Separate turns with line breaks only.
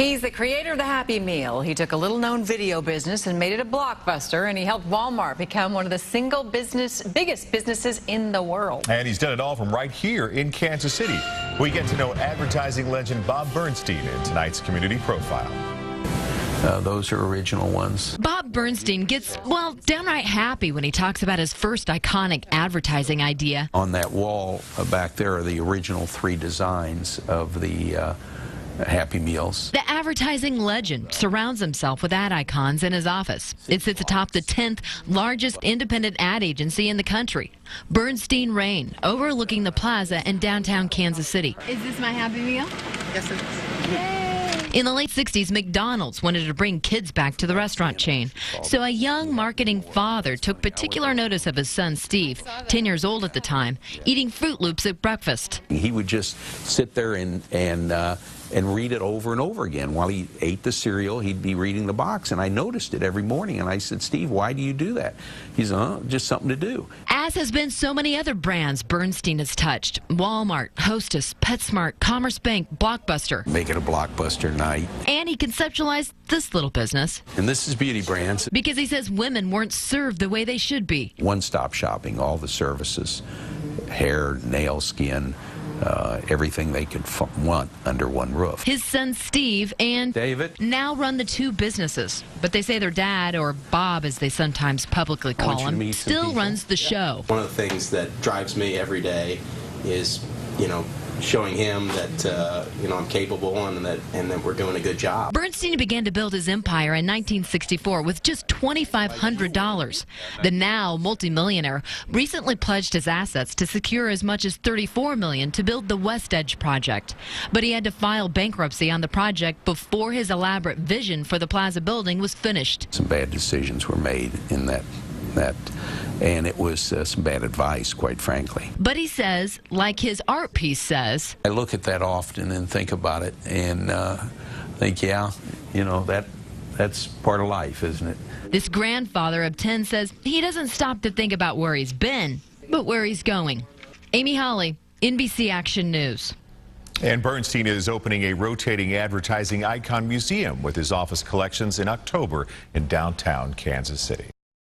He's the creator of the Happy Meal. He took a little-known video business and made it a blockbuster, and he helped Walmart become one of the biggest businesses in the world.
And he's done it all from right here in Kansas City. We get to know advertising legend Bob Bernstein in tonight's Community Profile.
Those are original ones.
Bob Bernstein gets, well, downright happy when he talks about his first iconic advertising idea.
On that wall back there are the original 3 designs of the Happy Meals.
The advertising legend surrounds himself with ad icons in his office. It sits atop the 10th largest independent ad agency in the country, Bernstein Rain, overlooking the plaza in downtown Kansas City.
Is this my Happy Meal? Yes, it is. Yay!
In the late 60s, McDonald's wanted to bring kids back to the restaurant chain. So a young marketing father took particular notice of his son, Steve, 10 years old at the time, eating Fruit Loops at breakfast.
He would just sit there and read it over and over again. While he ate the cereal, he'd be reading the box, and I noticed it every morning, and I said, Steve, why do you do that? He said, just something to do.
As has been so many other brands Bernstein has touched: Walmart, Hostess, PetSmart, Commerce Bank, Blockbuster.
Make it a Blockbuster night.
And he conceptualized this little business.
And this is Beauty Brands.
Because he says women weren't served the way they should be.
One-stop shopping, all the services, hair, nail, skin, everything they could want under one roof.
His son Steve and
David
now run the 2 businesses, but they say their dad, or Bob as they sometimes publicly call him, still runs the show.
One of the things that drives me every day is, showing him that I'm capable and that we're doing a good job.
Bernstein began to build his empire in 1964 with just $2,500. The now multimillionaire recently pledged his assets to secure as much as $34 million to build the West Edge project. But he had to file bankruptcy on the project before his elaborate vision for the plaza building was finished.
Some bad decisions were made in that and it was some bad advice, quite frankly.
But he says, like his art piece says,
I look at that often and think about it and think, yeah, that's part of life, isn't it?
This grandfather of 10 says he doesn't stop to think about where he's been, but where he's going. Amy Holly, NBC Action News.
And Bernstein is opening a rotating advertising icon museum with his office collections in October in downtown Kansas City.